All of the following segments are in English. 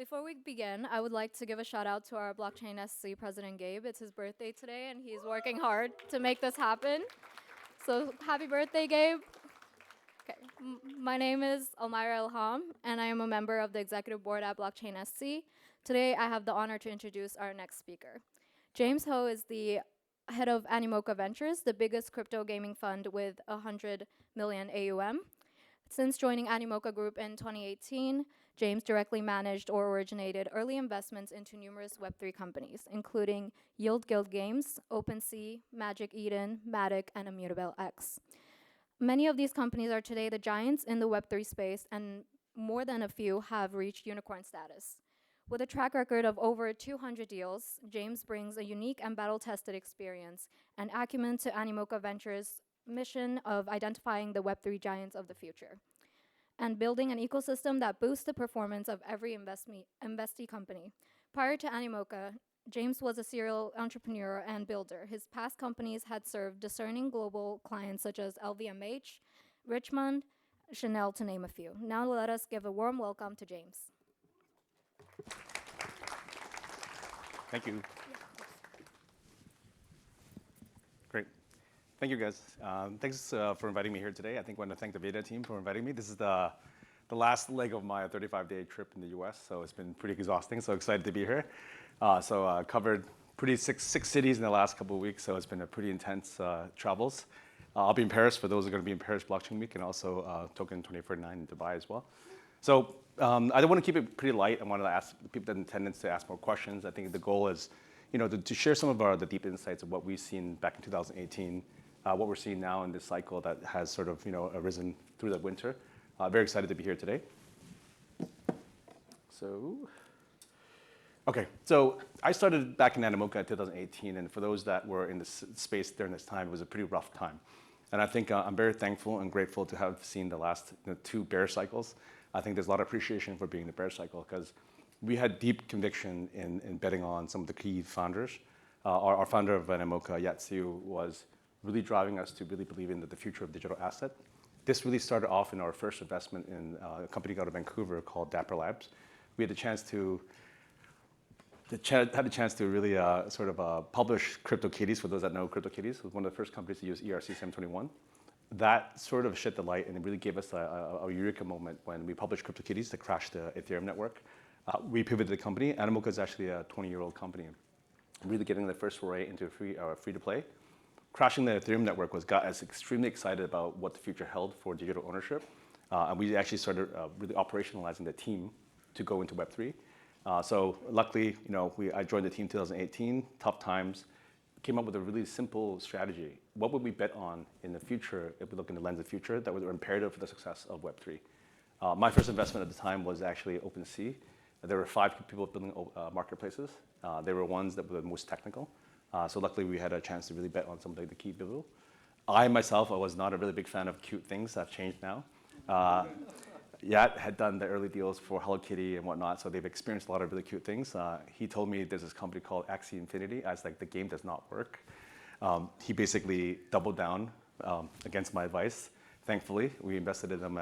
Before we begin, I would like to give a shout out to our Blockchain SC president Gabe. It's his birthday today, and he's working hard to make this happen. So happy birthday, Gabe. Okay. My name is Almira Ilham, and I am a member of the executive board at Blockchain SC. Today, I have the honor to introduce our next speaker. James Ho is the head of Animoca Ventures, the biggest crypto gaming fund with 100 million AUM. Since joining Animoca Group in 2018, James directly managed or originated early investments into numerous Web3 companies, including Yield Guild Games, OpenSea, Magic Eden, Matic, and Immutable X. Many of these companies are today the giants in the Web3 space, and more than a few have reached unicorn status. With a track record of over 200 deals, James brings a unique and battle-tested experience and acumen to Animoca Ventures' mission of identifying the Web3 giants of the future and building an ecosystem that boosts the performance of every investee company. Prior to Animoca, James was a serial entrepreneur and builder. His past companies had served discerning global clients such as LVMH, Richmond, Chanel, to name a few. Now let us give a warm welcome to James. Thank you. Great. Thank you, guys. Thanks for inviting me here today. I think I want to thank the Veda team for inviting me. This is the last leg of my 35-day trip in the US, so it's been pretty exhausting, so excited to be here. Covered six cities in the last couple of weeks, so it's been a pretty intense travels. I'll be in Paris for those who are going to be in Paris Blockchain Week, and also Token 2049 in Dubai as well. So I want to keep it pretty light. I wanted to ask the people in attendance to ask more questions. I think the goal is, to share some of the deep insights of what we've seen back in 2018, what we're seeing now in this cycle that has sort of, arisen through the winter. Very excited to be here today. So I started back in Animoca in 2018, and for those that were in this space during this time, it was a pretty rough time. And I think I'm very thankful and grateful to have seen the last two bear cycles. I think there's a lot of appreciation for being the bear cycle because we had deep conviction in betting on some of the key founders. Our founder of Animoca, Yatsu, was really driving us to really believe in the future of digital asset. This really started off in our first investment in a company out of Vancouver called Dapper Labs. We had the chance to really publish CryptoKitties. For those that know CryptoKitties, it was one of the first companies to use ERC-721. That sort of shed the light, and it really gave us a eureka moment when we published CryptoKitties to crash the Ethereum network. We pivoted the company. Animoca is actually a 20-year-old company, really getting the first foray into free-to-play. Crashing the Ethereum network got us extremely excited about what the future held for digital ownership. And we actually started really operationalizing the team to go into Web3. So luckily, I joined the team in 2018, tough times, came up with a really simple strategy. What would we bet on in the future if we look in the lens of the future that were imperative for the success of Web3? My first investment at the time was actually OpenSea. There were 5 people building marketplaces. They were ones that were the most technical. So luckily, we had a chance to really bet on some of the key people. I was not a really big fan of cute things. That's changed now. Yat had done the early deals for Hello Kitty and whatnot, so they've experienced a lot of really cute things. He told me there's this company called Axie Infinity. I was like, the game does not work. He basically doubled down against my advice. Thankfully, we invested in them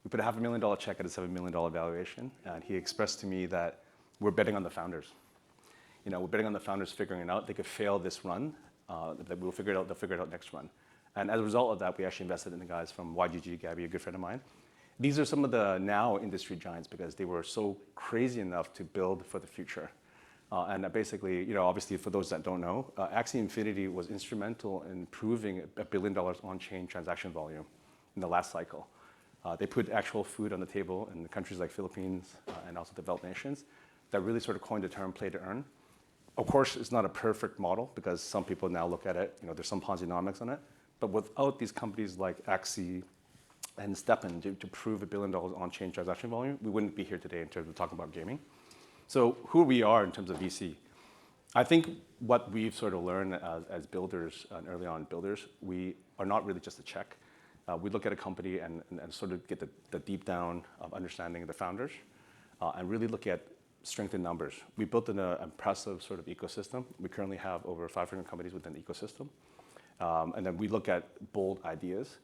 we put a $500,000 check at a $7 million valuation, and he expressed to me that we're betting on the founders. We're betting on the founders figuring it out. They could fail this run, that we'll figure it out, they'll figure it out next run. And as a result of that, we actually invested in the guys from YGG, Gabby, a good friend of mine. These are some of the now industry giants because they were so crazy enough to build for the future. And basically, obviously for those that don't know, Axie Infinity was instrumental in proving $1 billion on-chain transaction volume in the last cycle. They put actual food on the table in countries like Philippines and also developed nations that really sort of coined the term play to earn. Of course, it's not a perfect model because some people now look at it, there's some Ponzi-nomics on it. But without these companies like Axie and Steppen to prove $1 billion on-chain transaction volume, we wouldn't be here today in terms of talking about gaming. So who we are in terms of VC. I think what we've sort of learned as builders and early on builders, we are not really just a check. We look at a company and sort of get the deep down of understanding the founders and really look at strength in numbers. We built an impressive sort of ecosystem. We currently have over 500 companies within the ecosystem. And then we look at bold ideas.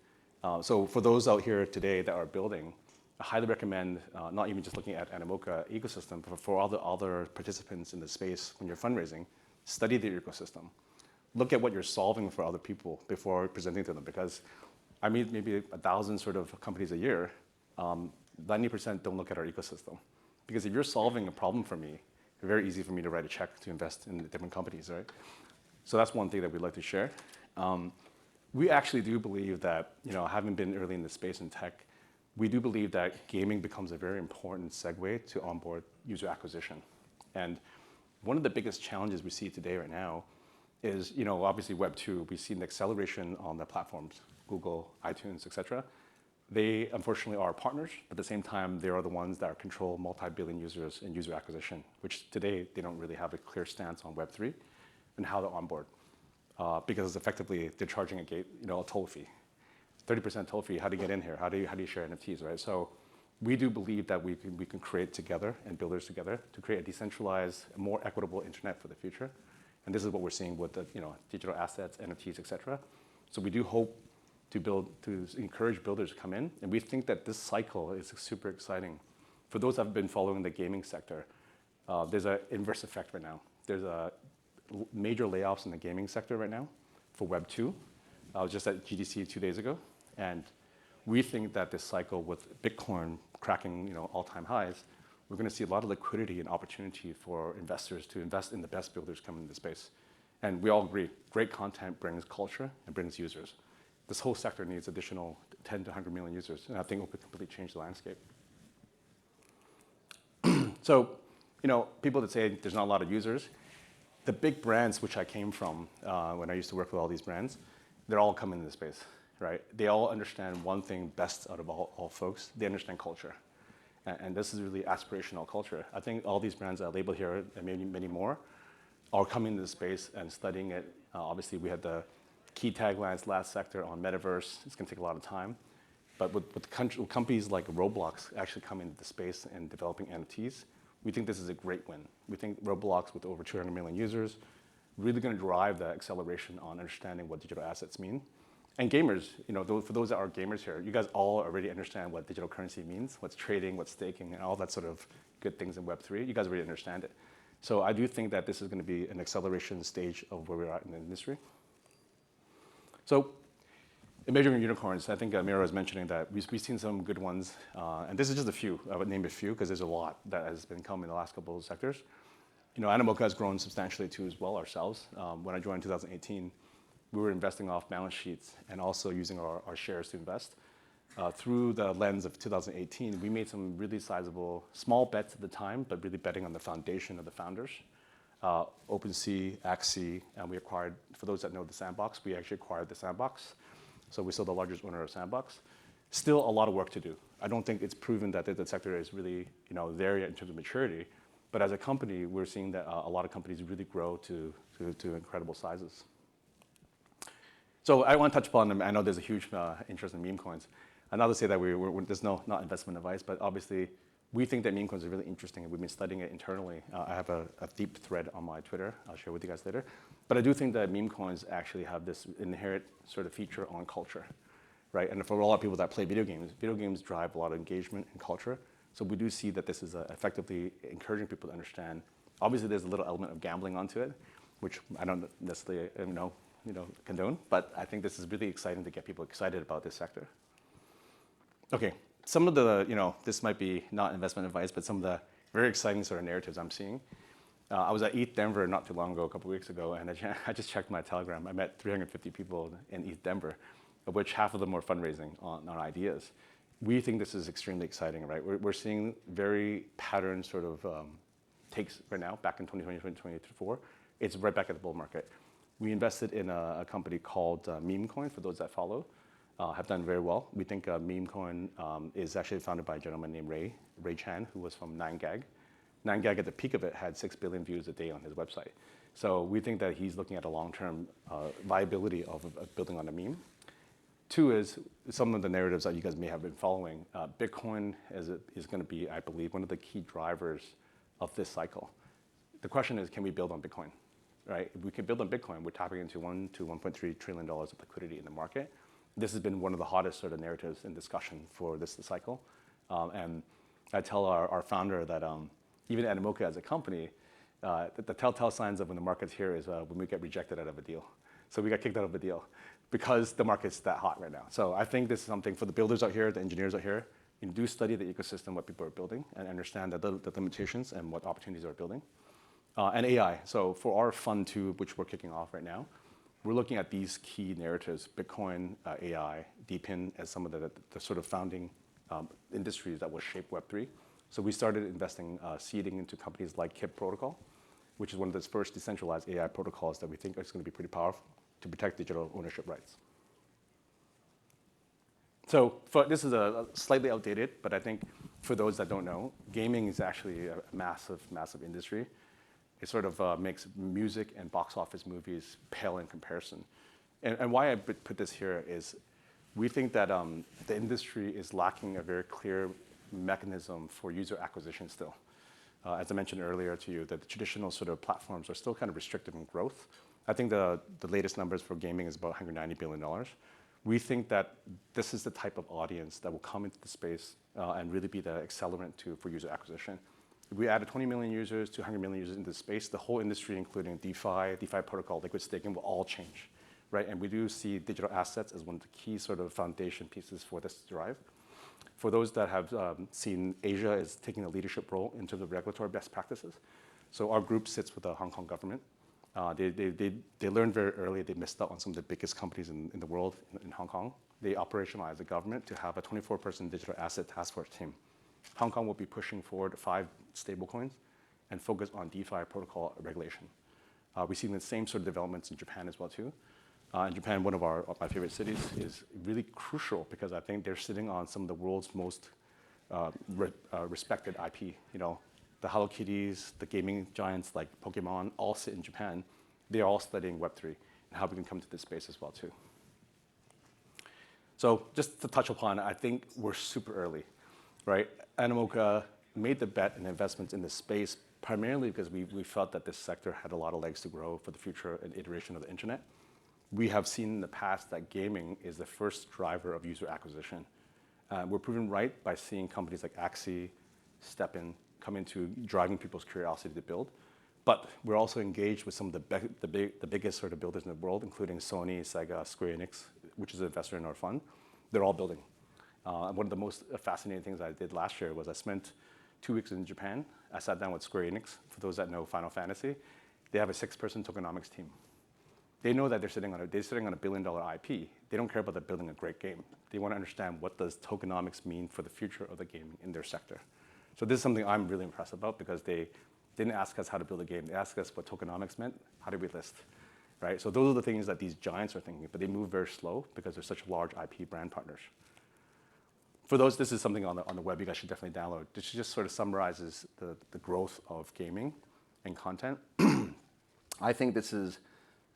So for those out here today that are building, I highly recommend not even just looking at Animoca ecosystem, but for all the other participants in the space when you're fundraising, study the ecosystem. Look at what you're solving for other people before presenting to them, because I meet maybe 1,000 sort of companies a year. 90% don't look at our ecosystem. Because if you're solving a problem for me, it's very easy for me to write a check to invest in different companies, right? So that's one thing that we'd like to share. We actually do believe that, having been early in the space in tech, we do believe that gaming becomes a very important segue to onboard user acquisition. And one of the biggest challenges we see today right now is, obviously Web 2, we've seen the acceleration on the platforms, Google, iTunes, et cetera. They unfortunately are partners, but at the same time, they are the ones that control multi-billion users in user acquisition, which today they don't really have a clear stance on Web 3 and how to onboard. Because effectively they're charging a toll fee. 30% toll fee, how do you get in here? How do you share NFTs, right? So we do believe that we can create together and builders together to create a decentralized, more equitable internet for the future. And this is what we're seeing with the digital assets, NFTs, et cetera. So we do hope to encourage builders to come in. And we think that this cycle is super exciting. For those that have been following the gaming sector, there's an inverse effect right now. There's a major layoffs in the gaming sector right now for Web 2. I was just at GDC 2 days ago. And we think that this cycle with Bitcoin cracking all-time highs, we're going to see a lot of liquidity and opportunity for investors to invest in the best builders coming into the space. And we all agree, great content brings culture and brings users. This whole sector needs additional 10 to 100 million users, and I think it will completely change the landscape. So, people that say there's not a lot of users, the big brands which I came from when I used to work with all these brands, they're all coming into the space, right? They all understand one thing best out of all folks. They understand culture. And this is really aspirational culture. I think all these brands that are labeled here, and maybe many more, are coming into the space and studying it. Obviously, we had the key taglines last sector on metaverse. It's going to take a lot of time. But with companies like Roblox actually coming into the space and developing NFTs, we think this is a great win. We think Roblox, with over 200 million users, really going to drive the acceleration on understanding what digital assets mean. And gamers, for those that are gamers here, you guys all already understand what digital currency means, what's trading, what's staking, and all that sort of good things in Web3. You guys already understand it. So I do think that this is going to be an acceleration stage of where we're at in the industry. So in measuring unicorns, I think Miro was mentioning that we've seen some good ones. And this is just a few. I would name a few because there's a lot that has been coming in the last couple of sectors. Animoca has grown substantially too as well ourselves. When I joined in 2018, we were investing off balance sheets and also using our shares to invest. Through the lens of 2018, we made some really sizable, small bets at the time, but really betting on the foundation of the founders. OpenSea, Axie, and we acquired, for those that know the Sandbox, we actually acquired the Sandbox. So we're still the largest owner of Sandbox. Still a lot of work to do. I don't think it's proven that the sector is really there yet in terms of maturity. But as a company, we're seeing that a lot of companies really grow to incredible sizes. So I want to touch upon them. I know there's a huge interest in meme coins. And not to say that there's not investment advice, but obviously we think that meme coins are really interesting, and we've been studying it internally. I have a deep thread on my Twitter. I'll share with you guys later. But I do think that meme coins actually have this inherent sort of feature on culture, right? And for a lot of people that play video games drive a lot of engagement and culture. So we do see that this is effectively encouraging people to understand. Obviously, there's a little element of gambling onto it, which I don't necessarily condone. But I think this is really exciting to get people excited about this sector. Okay, some of the, this might be not investment advice, but some of the very exciting sort of narratives I'm seeing. I was at ETH Denver not too long ago, a couple weeks ago, and I just checked my Telegram. I met 350 people in ETH Denver, of which half of them were fundraising on ideas. We think this is extremely exciting, right? We're seeing very pattern sort of takes right now, back in 2020, 2024. It's right back at the bull market. We invested in a company called Memecoin, for those that follow, have done very well. We think Memecoin is actually founded by a gentleman named Ray Chan, who was from 9gag. 9gag at the peak of it had 6 billion views a day on his website. So we think that he's looking at a long-term viability of building on a meme. Two is some of the narratives that you guys may have been following. Bitcoin is going to be, I believe, one of the key drivers of this cycle. The question is, can we build on Bitcoin, right? If we can build on Bitcoin, we're tapping into $1 to $1.3 trillion of liquidity in the market. This has been one of the hottest sort of narratives in discussion for this cycle. And I tell our founder that even Animoca as a company, the telltale signs of when the market's here is when we get rejected out of a deal. So we got kicked out of a deal because the market's that hot right now. So I think this is something for the builders out here, the engineers out here, you do study the ecosystem, what people are building, and understand the limitations and what opportunities are building. And AI. So for our fund two, which we're kicking off right now, we're looking at these key narratives, Bitcoin, AI, DePIN as some of the sort of founding industries that will shape Web3. So we started investing, seeding into companies like KIP Protocol, which is one of the first decentralized AI protocols that we think is going to be pretty powerful to protect digital ownership rights. So this is a slightly outdated, but I think for those that don't know, gaming is actually a massive, massive industry. It sort of makes music and box office movies pale in comparison. And why I put this here is we think that the industry is lacking a very clear mechanism for user acquisition still. As I mentioned earlier to you, that the traditional sort of platforms are still kind of restricted in growth. I think the latest numbers for gaming is about $190 billion. We think that this is the type of audience that will come into the space and really be the accelerant for user acquisition. If we added 20 million users to 100 million users into the space, the whole industry, including DeFi protocol, liquid staking, will all change, right? And we do see digital assets as one of the key sort of foundation pieces for this to drive. For those that have seen, Asia is taking a leadership role in terms of regulatory best practices. So our group sits with the Hong Kong government. They learned very early they missed out on some of the biggest companies in the world in Hong Kong. They operationalized the government to have a 24-person digital asset task force team. Hong Kong will be pushing forward 5 stablecoins and focus on DeFi protocol regulation. We've seen the same sort of developments in Japan as well too. In Japan, one of my favorite cities is really crucial because I think they're sitting on some of the world's most respected IP. You know, the Hello Kitties, the gaming giants like Pokemon all sit in Japan. They're all studying Web3 and how we can come to this space as well too. So just to touch upon, I think we're super early, right? Animoca made the bet and investments in this space primarily because we felt that this sector had a lot of legs to grow for the future and iteration of the internet. We have seen in the past that gaming is the first driver of user acquisition. We're proven right by seeing companies like Axie, STEPN come into driving people's curiosity to build. But we're also engaged with some of the biggest sort of builders in the world, including Sony, Sega, Square Enix, which is an investor in our fund. They're all building. One of the most fascinating things I did last year was I spent 2 weeks in Japan. I sat down with Square Enix. For those that know Final Fantasy, they have a 6-person tokenomics team. They know that they're sitting on a $1 billion IP. They don't care about them building a great game. They want to understand what does tokenomics mean for the future of the game in their sector. So this is something I'm really impressed about because they didn't ask us how to build a game. They asked us what tokenomics meant. How do we list, right? So those are the things that these giants are thinking, but they move very slow because they're such large IP brand partners. For those, this is something on the web you guys should definitely download. This just sort of summarizes the growth of gaming and content. I think this is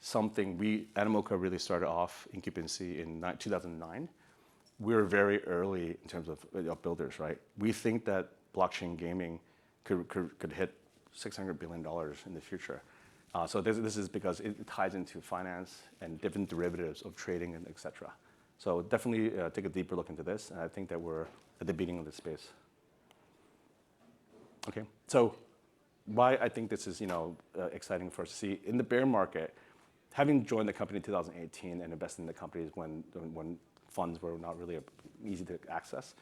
something Animoca really started off incubancy in 2009. We were very early in terms of builders, right? We think that blockchain gaming could hit $600 billion in the future. So this is because it ties into finance and different derivatives of trading and et cetera. So definitely take a deeper look into this. And I think that we're at the beginning of this space. Okay, so why I think this is exciting for us to see in the bear market. Having joined the company in 2018 and invested in the companies when funds were not really easy to access,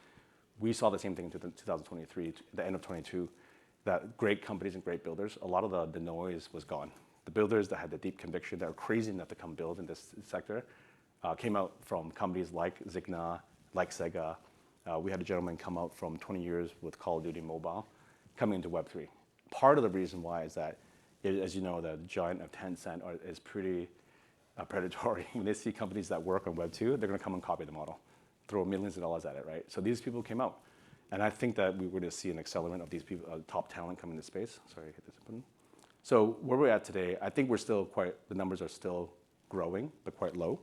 we saw the same thing in 2023, the end of 22, that great companies and great builders, a lot of the noise was gone. The builders that had the deep conviction, that were crazy enough to come build in this sector, came out from companies like Zigna, like Sega. We had a gentleman come out from 20 years with Call of Duty Mobile, coming into Web3. Part of the reason why is that, as you know, the giant of Tencent is pretty predatory. When they see companies that work on Web2, they're going to come and copy the model, throw millions of dollars at it, right? So these people came out. And I think that we were going to see an accelerant of these people, top talent come into space. Sorry, I hit this button. So where we're at today, I think we're still the numbers are still growing, but quite low.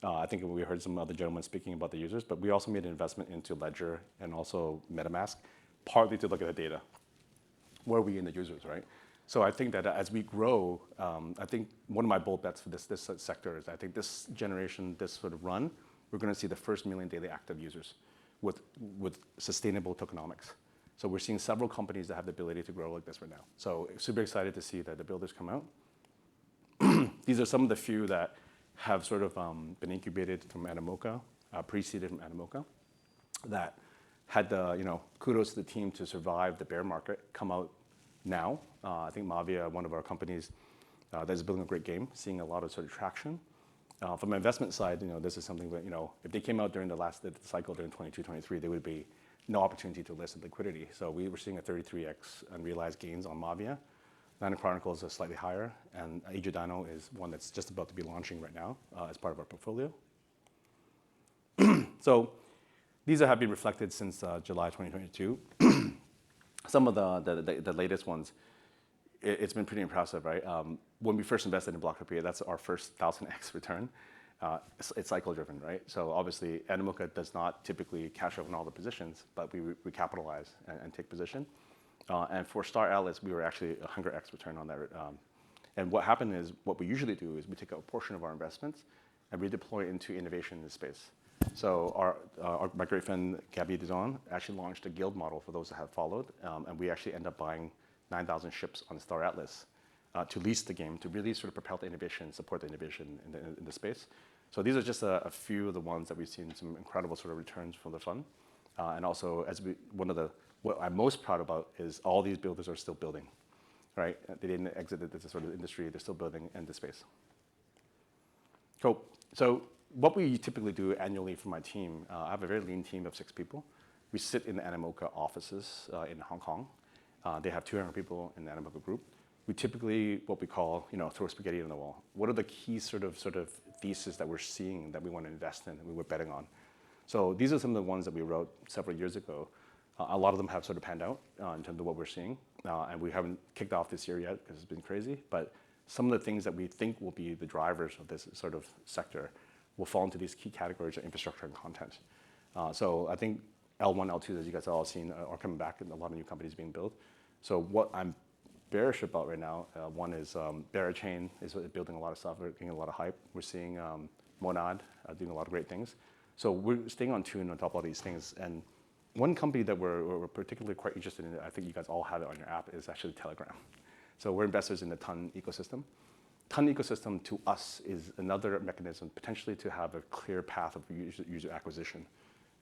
I think we heard some other gentlemen speaking about the users, but we also made an investment into Ledger and also MetaMask, partly to look at the data. Where are we in the users, right? So I think that as we grow, I think one of my bold bets for this sector is I think this generation, this sort of run, we're going to see the first million daily active users. with sustainable tokenomics. So we're seeing several companies that have the ability to grow like this right now. So super excited to see that the builders come out. These are some of the few that have sort of been incubated from Animoca, pre-seeded from Animoca, that had the, kudos to the team to survive the bear market, come out now. I think Mavia, one of our companies that is building a great game, seeing a lot of sort of traction. From an investment side, this is something that, if they came out during the cycle during 22, 23, there would be no opportunity to list liquidity. So we were seeing a 33x unrealized gains on Mavia. Nine Chronicles is slightly higher, and Age of Dino is one that's just about to be launching right now as part of our portfolio. So these have been reflected since July 2022. Some of the latest ones, it's been pretty impressive, right? When we first invested in Blocktopia, that's our first 1000x return. It's cycle driven, right? So obviously, Animoca does not typically cash out in all the positions, but we capitalize and take position. And for Star Atlas, we were actually a 100x return on that. And what happened is, what we usually do is we take a portion of our investments and redeploy into innovation in the space. So my great friend, Gabby Dizon, actually launched a guild model for those that have followed. And we actually end up buying 9,000 ships on Star Atlas to lease the game, to really sort of propel the innovation, support the innovation in the space. So these are just a few of the ones that we've seen some incredible sort of returns from the fund. And also, what I'm most proud about is all these builders are still building, right? They didn't exit the sort of industry, they're still building in the space. Cool. So what we typically do annually for my team, I have a very lean team of 6 people. We sit in the Animoca offices in Hong Kong. They have 200 people in the Animoca group. We typically, what we call, throw spaghetti on the wall. What are the key sort of theses that we're seeing that we want to invest in and we were betting on? So these are some of the ones that we wrote several years ago. A lot of them have sort of panned out in terms of what we're seeing. And we haven't kicked off this year yet because it's been crazy. But some of the things that we think will be the drivers of this sort of sector will fall into these key categories of infrastructure and content. So I think L1, L2, as you guys have all seen, are coming back and a lot of new companies being built. So what I'm bearish about right now, one is Berachain is building a lot of stuff, getting a lot of hype. We're seeing Monad doing a lot of great things. So we're staying on tune on top of all these things. And one company that we're particularly quite interested in, I think you guys all have it on your app, is actually Telegram. So we're investors in the Ton ecosystem. Ton ecosystem to us is another mechanism potentially to have a clear path of user acquisition.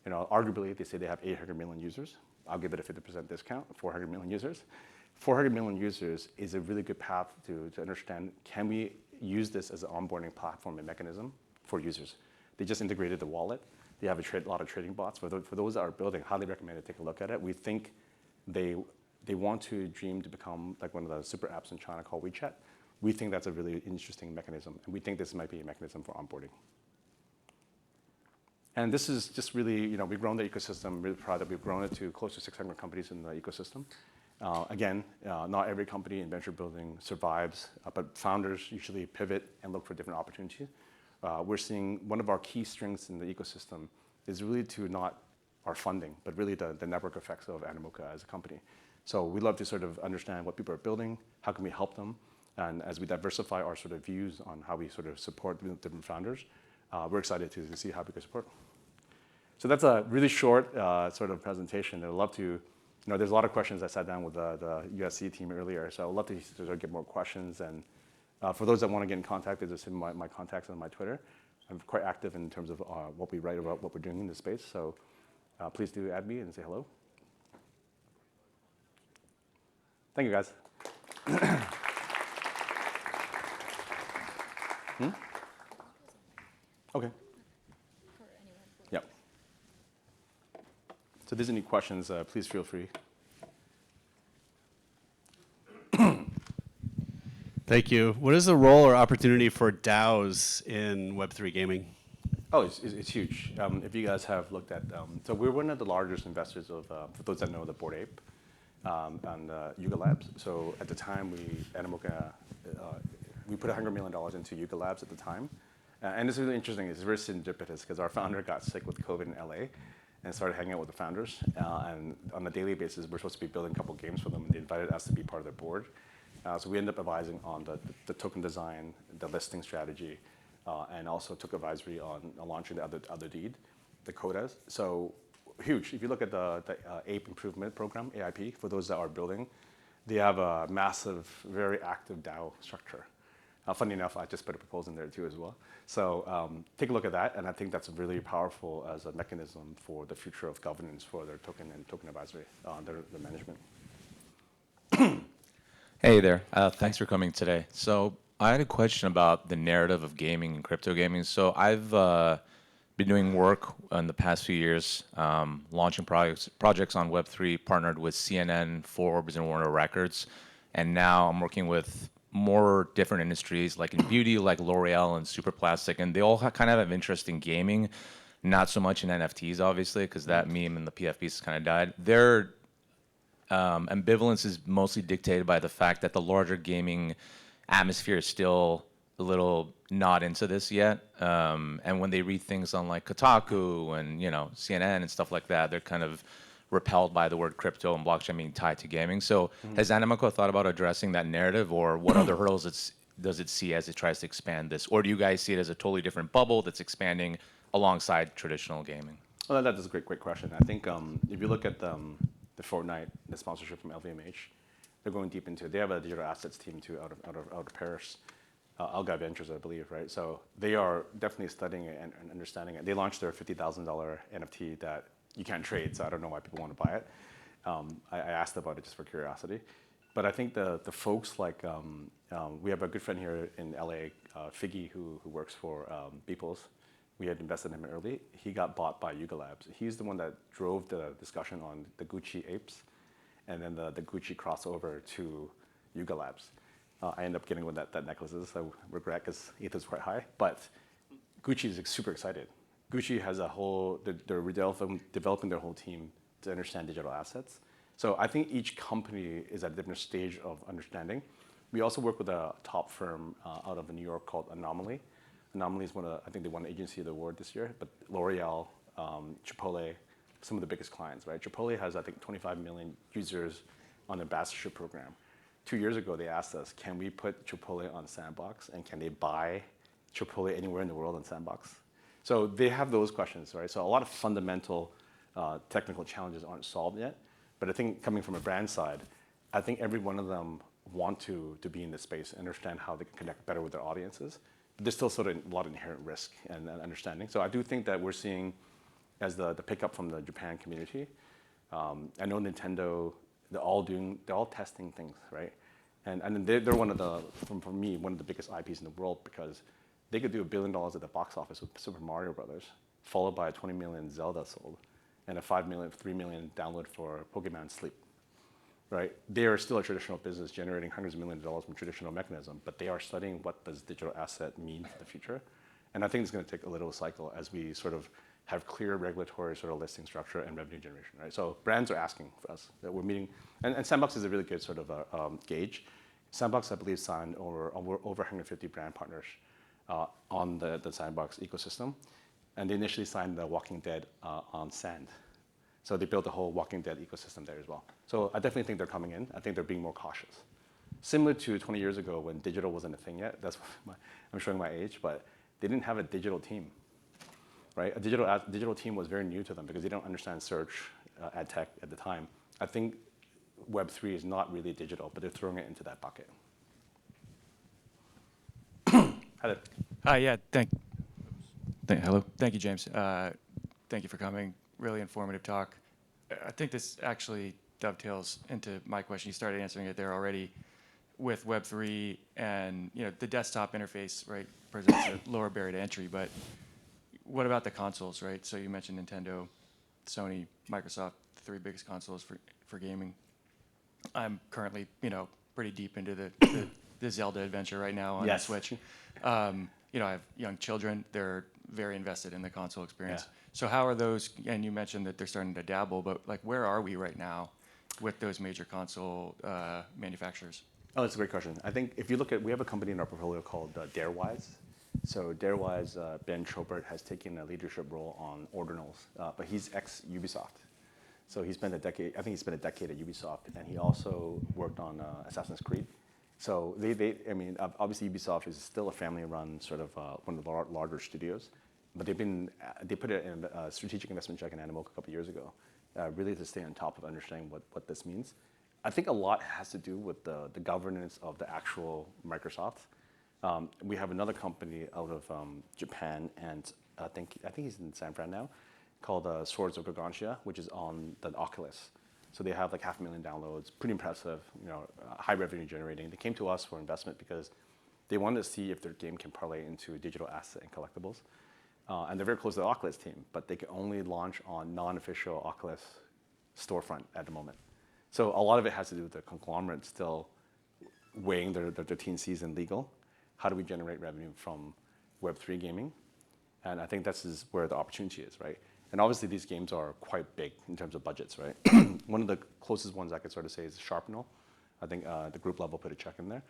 Arguably, they say they have 800 million users. I'll give it a 50% discount, 400 million users. 400 million users is a really good path to understand, can we use this as an onboarding platform and mechanism for users? They just integrated the wallet. They have a lot of trading bots. For those that are building, highly recommend to take a look at it. We think they want to dream to become like one of the super apps in China called WeChat. We think that's a really interesting mechanism, and we think this might be a mechanism for onboarding. And this is just really, we've grown the ecosystem. I'm really proud that we've grown it to close to 600 companies in the ecosystem. Again, not every company in venture building survives, but founders usually pivot and look for different opportunities. We're seeing one of our key strengths in the ecosystem is really to not our funding, but really the network effects of Animoca as a company. So we love to sort of understand what people are building, how can we help them, and as we diversify our sort of views on how we sort of support different founders, we're excited to see how we can support. So that's a really short sort of presentation. I'd love to, there's a lot of questions. I sat down with the USC team earlier, so I'd love to sort of get more questions. And for those that want to get in contact, there's just my contacts on my Twitter. I'm quite active in terms of what we write about, what we're doing in this space. So please do add me and say hello. Thank you, guys. Okay. Yep. So if there's any questions, please feel free. Thank you. What is the role or opportunity for DAOs in Web3 gaming? Oh, it's huge. If you guys have looked at, so we're one of the largest investors of, for those that know, the Bored Ape and Yuga Labs. So at the time, Animoca, we put $100 million into Yuga Labs at the time. And it's really interesting. It's very serendipitous because our founder got sick with COVID in LA and started hanging out with the founders. And on a daily basis, we're supposed to be building a couple games for them. And they invited us to be part of their board. So we ended up advising on the token design, the listing strategy, and also took advisory on launching the other deed, the CODAs. So huge. If you look at the Ape Improvement Program, AIP, for those that are building, they have a massive, very active DAO structure. Funny enough, I just put a proposal in there too as well. So take a look at that, and I think that's really powerful as a mechanism for the future of governance for their token and token advisory, their management. Hey there. Thanks for coming today. So I had a question about the narrative of gaming and crypto gaming. So I've been doing work in the past few years, launching projects on Web3, partnered with CNN, Forbes, and Warner Records. And now I'm working with more different industries, like in beauty, like L'Oreal and Superplastic. And they all kind of have interest in gaming, not so much in NFTs, obviously, because that meme and the PF piece kind of died. Their ambivalence is mostly dictated by the fact that the larger gaming atmosphere is still a little not into this yet. And when they read things on like Kotaku and CNN and stuff like that, they're kind of repelled by the word crypto and blockchain being tied to gaming. So has Animoca thought about addressing that narrative, or what other hurdles does it see as it tries to expand this? Or do you guys see it as a totally different bubble that's expanding alongside traditional gaming? Well, that is a great question. I think if you look at the Fortnite, the sponsorship from LVMH, they're going deep into it. They have a digital assets team too out of Paris, Alga Ventures, I believe, right? So they are definitely studying it and understanding it. They launched their $50,000 NFT that you can't trade, so I don't know why people want to buy it. I asked about it just for curiosity. But I think the folks like, we have a good friend here in LA, Figgy, who works for Beeples. We had invested in him early. He got bought by Yuga Labs. He's the one that drove the discussion on the Gucci apes and then the Gucci crossover to Yuga Labs. I ended up getting one that necklaces. I regret because ETH is quite high. But Gucci is super excited. Gucci has a whole, they're developing their whole team to understand digital assets. So I think each company is at a different stage of understanding. We also work with a top firm out of New York called Anomaly. Anomaly is I think they won Agency of the Award this year, but L'Oreal, Chipotle, some of the biggest clients, right? Chipotle has, I think, 25 million users on the ambassadorship program. 2 years ago, they asked us, can we put Chipotle on Sandbox, and can they buy Chipotle anywhere in the world on Sandbox? So they have those questions, right? So a lot of fundamental technical challenges aren't solved yet, but I think coming from a brand side, I think every one of them want to be in this space, understand how they can connect better with their audiences. There's still sort of a lot of inherent risk and understanding. So I do think that we're seeing, as the pickup from the Japan community, I know Nintendo, they're all testing things, right? And then they're one of the, for me, one of the biggest IPs in the world, because they could do $1 billion at the box office with Super Mario Brothers, followed by a 20 million Zelda sold, and a 3 million download for Pokemon Sleep. Right? They are still a traditional business generating hundreds of millions of dollars from traditional mechanism, but they are studying what does digital asset mean for the future. And I think it's going to take a little cycle as we sort of have clear regulatory sort of listing structure and revenue generation, right? So brands are asking for us that we're meeting, and Sandbox is a really good sort of gauge. Sandbox, I believe, signed over 150 brand partners on the Sandbox ecosystem, and they initially signed The Walking Dead on Sand. So they built a whole Walking Dead ecosystem there as well. So I definitely think they're coming in. I think they're being more cautious. Similar to 20 years ago when digital wasn't a thing yet. That's I'm showing my age, but they didn't have a digital team, right? A digital team was very new to them because they don't understand search, ad tech at the time. I think Web3 is not really digital, but they're throwing it into that bucket. Heather. Hi, yeah, hello. Thank you, James. Thank you for coming. Really informative talk. I think this actually dovetails into my question. You started answering it there already with Web3 and the desktop interface, right, presents a lower barrier to entry, but what about the consoles, right? So you mentioned Nintendo, Sony, Microsoft, the three biggest consoles for gaming. I'm currently, pretty deep into the Zelda adventure right now on the Switch. I have young children. They're very invested in the console experience. Yeah. So how are those, and you mentioned that they're starting to dabble, but like where are we right now with those major console manufacturers? Oh, that's a great question. I think if you look at, we have a company in our portfolio called Darewise. So Darewise, Ben Chobert has taken a leadership role on Ordinals, but he's ex-Ubisoft. So he spent a decade, I think he spent a decade at Ubisoft, and he also worked on Assassin's Creed. So obviously Ubisoft is still a family-run sort of one of the larger studios. but they put a strategic investment check in Animoca a couple years ago, really to stay on top of understanding what this means. I think a lot has to do with the governance of the actual Microsoft. We have another company out of Japan, and I think he's in San Fran now, called Swords of Gargantia, which is on the Oculus. So they have like 500,000 downloads, pretty impressive, high revenue generating. They came to us for investment because they wanted to see if their game can parlay into a digital asset and collectibles. And they're very close to the Oculus team, but they can only launch on non-official Oculus storefront at the moment. So a lot of it has to do with the conglomerate still weighing their T&Cs and legal. How do we generate revenue from Web3 gaming? And I think this is where the opportunity is, right? And obviously these games are quite big in terms of budgets, right? One of the closest ones I could sort of say is Sharpnel. I think the group level put a check in there.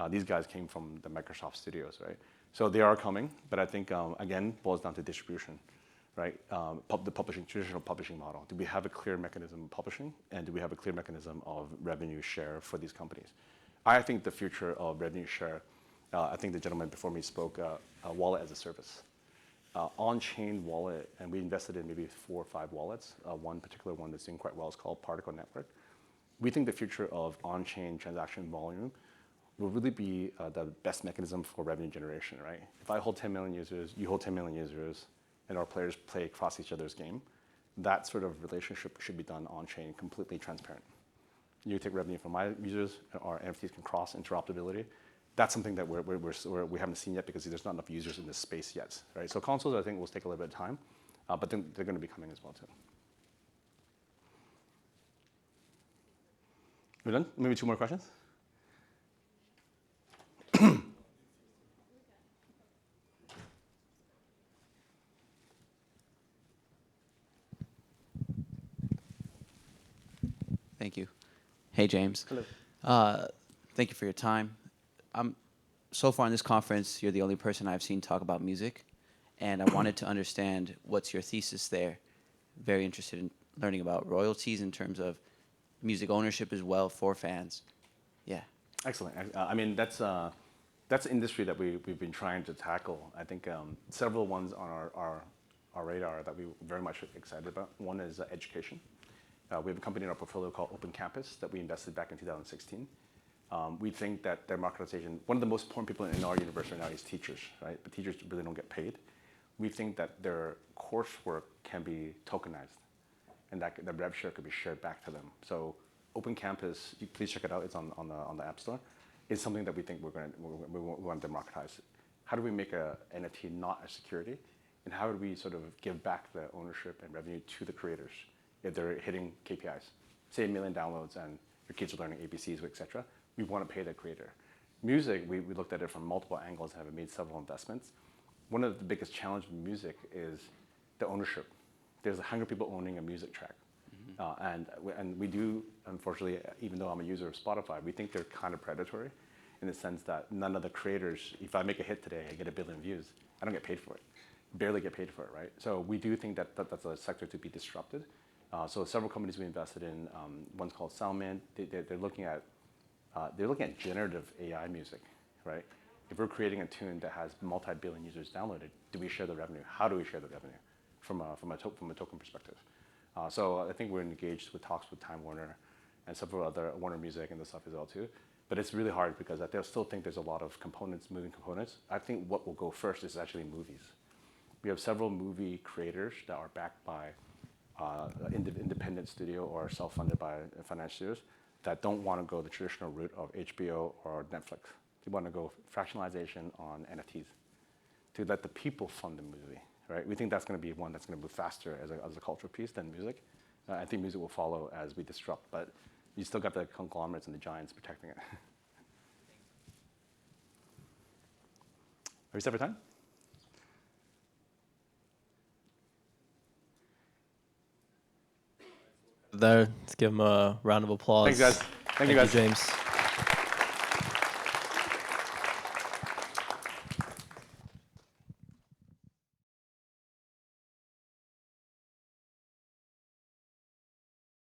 These guys came from the Microsoft studios, right? So they are coming, but I think, again, boils down to distribution, right? The traditional publishing model. Do we have a clear mechanism of publishing? And do we have a clear mechanism of revenue share for these companies? I think the future of revenue share, I think the gentleman before me spoke, wallet as a service. On-chain wallet, and we invested in maybe 4 or 5 wallets. One particular one that's doing quite well is called Particle Network. We think the future of on-chain transaction volume will really be the best mechanism for revenue generation, right? If I hold 10 million users, you hold 10 million users, and our players play across each other's game, that sort of relationship should be done on-chain, completely transparent. You take revenue from my users, our NFTs can cross interoperability. That's something that we haven't seen yet because there's not enough users in this space yet, right? So consoles, I think, will take a little bit of time, but then they're going to be coming as well too. We're done? Maybe 2 more questions? Thank you. Hey, James. Hello. Thank you for your time. So far in this conference, you're the only person I've seen talk about music, and I wanted to understand what's your thesis there. Very interested in learning about royalties in terms of music ownership as well for fans. Yeah. Excellent. I mean, that's an industry that we've been trying to tackle. I think several ones on our radar that we're very much excited about. One is education. We have a company in our portfolio called Open Campus that we invested back in 2016. We think that democratization, one of the most important people in our universe right now is teachers, right? But teachers really don't get paid. We think that their coursework can be tokenized and that the rev share could be shared back to them. So Open Campus, please check it out. It's on the App Store. It's something that we think we want to democratize. How do we make a NFT not a security? And how do we sort of give back the ownership and revenue to the creators if they're hitting KPIs? Say 1 million downloads and your kids are learning ABCs, et cetera. We want to pay the creator. Music, we looked at it from multiple angles and have made several investments. One of the biggest challenges with music is the ownership. There's 100 people owning a music track. And we do, unfortunately, even though I'm a user of Spotify, we think they're kind of predatory in the sense that none of the creators, if I make a hit today, I get 1 billion views. I don't get paid for it. Barely get paid for it, right? So we do think that that's a sector to be disrupted. So several companies we invested in, one's called Soundman. They're looking at generative AI music, right? If we're creating a tune that has multi-billion users downloaded, do we share the revenue? How do we share the revenue from a token perspective? So I think we're engaged with talks with Time Warner and several other Warner Music and this stuff as well too. But it's really hard because I still think there's a lot of moving components. I think what will go first is actually movies. We have several movie creators that are backed by independent studio or self-funded by financial studios that don't want to go the traditional route of HBO or Netflix. They want to go fractionalization on NFTs to let the people fund the movie, right? We think that's going to be one that's going to move faster as a cultural piece than music. I think music will follow as we disrupt, but you still got the conglomerates and the giants protecting it. Are we set for time? There, let's give him a round of applause. Thanks, guys. Thank you, guys. James.